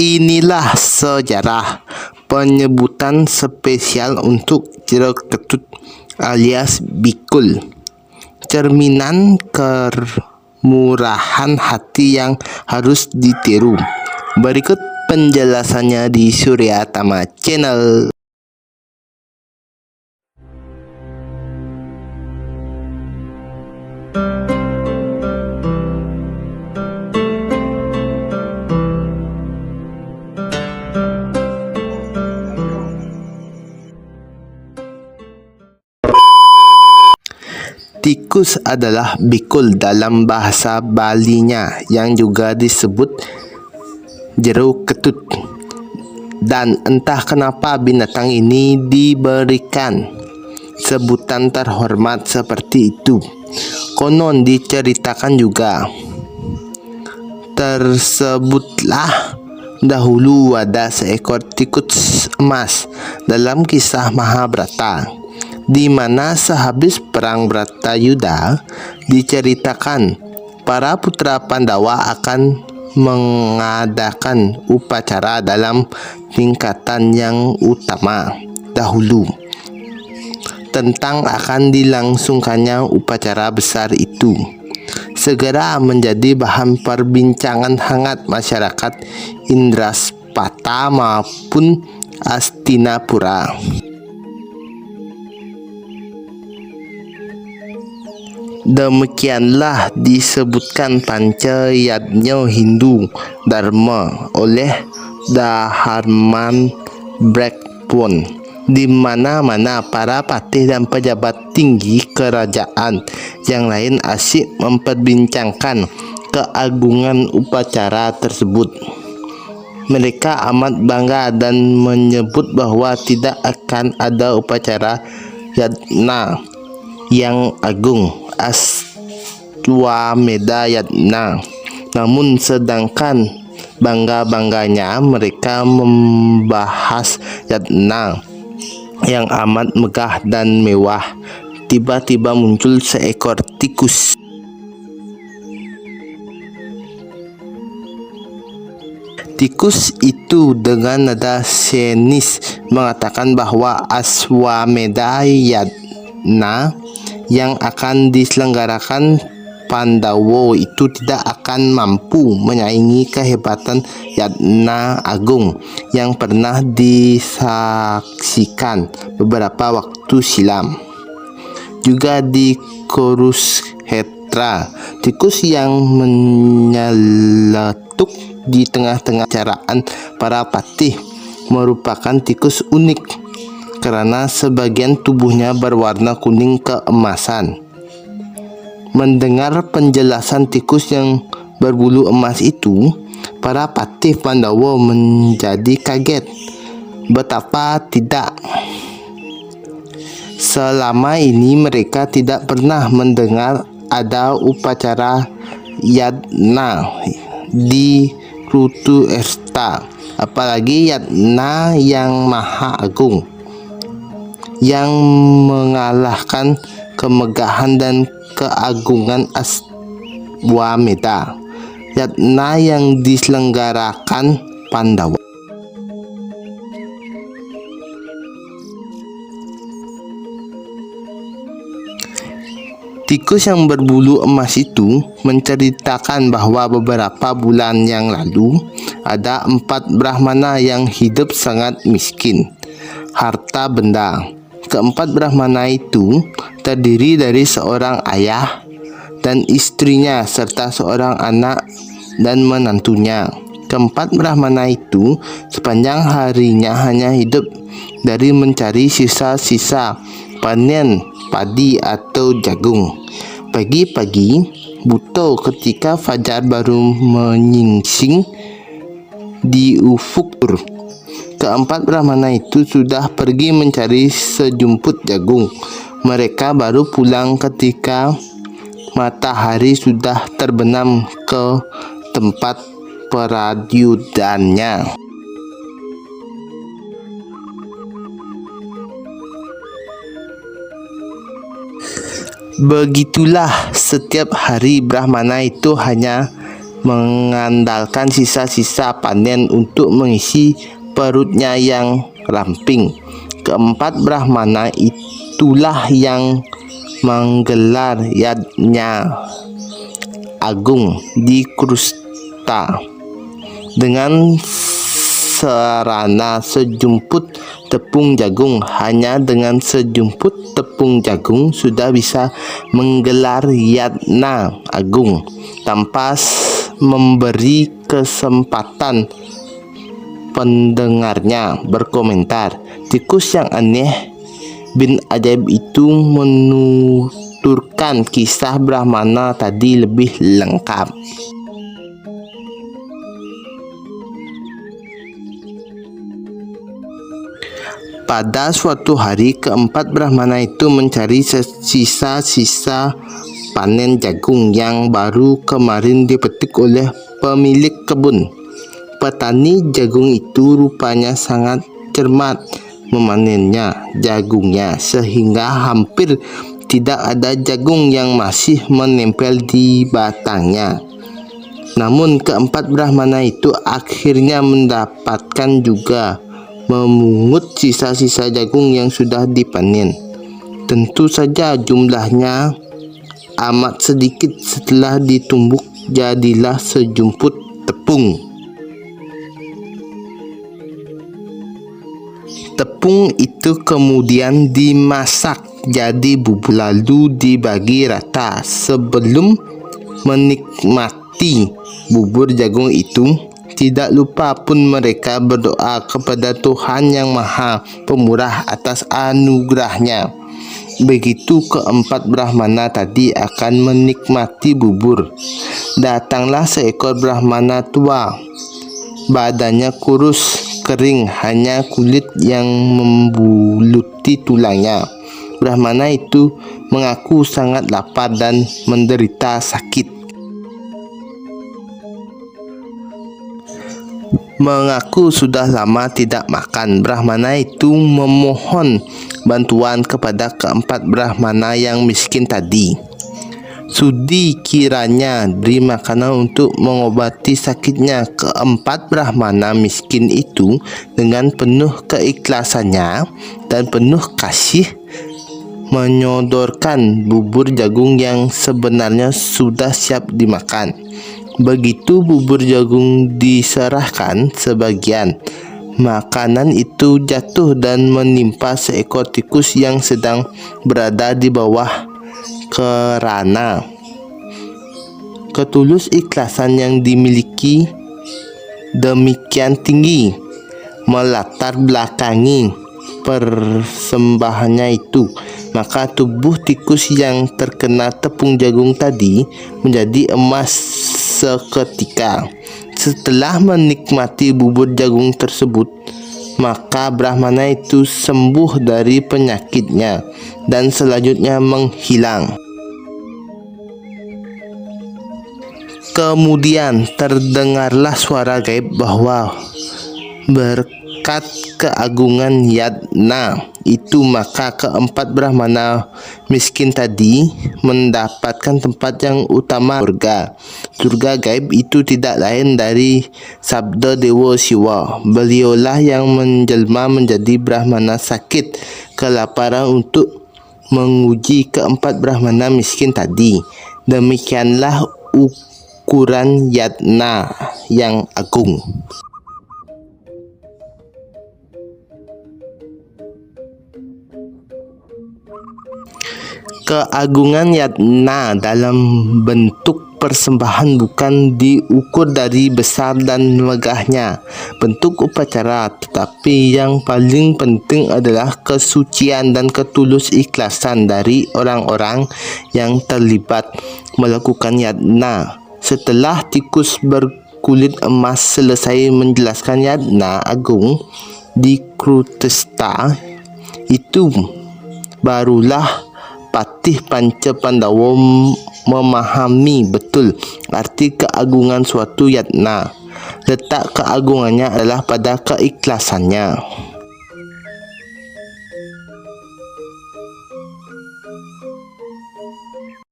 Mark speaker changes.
Speaker 1: Inilah sejarah penyebutan spesial untuk jeruk ketut alias bikul, cerminan kemurahan hati yang harus ditiru. Berikut penjelasannya di Surya Tama Channel. Tikus adalah bikul dalam bahasa Balinya yang juga disebut jeruk ketut. Dan entah kenapa binatang ini diberikan sebutan terhormat seperti itu. Konon diceritakan juga, tersebutlah dahulu ada seekor tikus emas dalam kisah Mahabharata, di mana sehabis perang Bratayuda diceritakan para putra Pandawa akan mengadakan upacara dalam tingkatan yang utama dahulu tentang akan dilangsungkannya upacara besar itu. Segera menjadi bahan perbincangan hangat masyarakat Indraspata maupun Astinapura. Demikianlah disebutkan Pancayatnya Hindu Dharma oleh Dharman Blackburn, di mana-mana para patih dan pejabat tinggi kerajaan yang lain asyik memperbincangkan keagungan upacara tersebut. Mereka amat bangga dan menyebut bahwa tidak akan ada upacara yatna yang agung, Aswamedha Yatna. Namun sedangkan bangga-bangganya mereka membahas yatna yang amat megah dan mewah, tiba-tiba muncul seekor tikus. Tikus itu dengan nada senis mengatakan bahwa Aswamedha Yatna yang akan diselenggarakan Pandawa itu tidak akan mampu menyaingi kehebatan yatna agung yang pernah disaksikan beberapa waktu silam. Juga di Kurukshetra, tikus yang menyeletuk di tengah-tengah caraan para patih merupakan tikus unik karena sebagian tubuhnya berwarna kuning keemasan. Mendengar penjelasan tikus yang berbulu emas itu, para patih Pandawa menjadi kaget. Betapa tidak, selama ini mereka tidak pernah mendengar ada upacara yatna di Kurukshetra, apalagi yatna yang maha agung, yang mengalahkan kemegahan dan keagungan Aswamedha Yatna yang diselenggarakan Pandawa. Tikus yang berbulu emas itu menceritakan bahwa beberapa bulan yang lalu ada 4 Brahmana yang hidup sangat miskin harta benda. Keempat Brahmana itu terdiri dari seorang ayah dan istrinya serta seorang anak dan menantunya. Keempat Brahmana itu sepanjang harinya hanya hidup dari mencari sisa-sisa panen padi atau jagung. Pagi-pagi buta ketika fajar baru menyingsing di ufuk, keempat Brahmana itu sudah pergi mencari sejumput jagung. Mereka baru pulang ketika matahari sudah terbenam ke tempat peradyudannya. Begitulah setiap hari Brahmana itu hanya mengandalkan sisa-sisa panen untuk mengisi perutnya yang ramping. Keempat Brahmana itulah yang menggelar yadnya agung di Krusta dengan sarana sejumput tepung jagung. Hanya dengan sejumput tepung jagung sudah bisa menggelar yadna agung tanpa memberi kesempatan pendengarnya berkomentar. Tikus yang aneh bin ajaib itu menuturkan kisah Brahmana tadi lebih lengkap. Pada suatu hari, keempat Brahmana itu mencari sisa-sisa panen jagung yang baru kemarin dipetik oleh pemilik kebun. Petani jagung itu rupanya sangat cermat memanennya jagungnya, sehingga hampir tidak ada jagung yang masih menempel di batangnya. Namun keempat Brahmana itu akhirnya mendapatkan juga memungut sisa-sisa jagung yang sudah dipanen. Tentu saja jumlahnya amat sedikit. Setelah ditumbuk jadilah sejumput tepung. Tepung itu kemudian dimasak jadi bubur, lalu dibagi rata. Sebelum menikmati bubur jagung itu, tidak lupa pun mereka berdoa kepada Tuhan yang Maha Pemurah atas anugerahnya. Begitu keempat Brahmana tadi akan menikmati bubur, datanglah seekor Brahmana tua. Badannya kurus, kering, hanya kulit yang membuluti tulangnya. Brahmana itu mengaku sangat lapar dan menderita sakit. Mengaku sudah lama tidak makan, Brahmana itu memohon bantuan kepada keempat Brahmana yang miskin tadi. Sudi kiranya beri makanan untuk mengobati sakitnya. Keempat Brahmana miskin itu dengan penuh keikhlasannya dan penuh kasih menyodorkan bubur jagung yang sebenarnya sudah siap dimakan. Begitu bubur jagung diserahkan sebagian, makanan itu jatuh dan menimpa seekor tikus yang sedang berada di bawah kerana. Ketulus ikhlasan yang dimiliki demikian tinggi melatar belakangi persembahannya itu, maka tubuh tikus yang terkena tepung jagung tadi menjadi emas seketika. Setelah menikmati bubur jagung tersebut, maka Brahmana itu sembuh dari penyakitnya dan selanjutnya menghilang. Kemudian terdengarlah suara gaib bahwa berkat keagungan yadna itu, maka keempat Brahmana miskin tadi mendapatkan tempat yang utama, surga. Surga gaib itu tidak lain dari sabda Dewa Siwa. Beliaulah yang menjelma menjadi Brahmana sakit kelaparan untuk menguji keempat Brahmana miskin tadi. Demikianlah ukuran yadna yang agung. Keagungan yadna dalam bentuk persembahan bukan diukur dari besar dan megahnya bentuk upacara, tetapi yang paling penting adalah kesucian dan ketulus ikhlasan dari orang-orang yang terlibat melakukan yadna. Setelah tikus berkulit emas selesai menjelaskan yadna agung di Krusta itu, barulah Patih Panca Pandawa memahami betul arti keagungan suatu yadna. Letak keagungannya adalah pada keikhlasannya.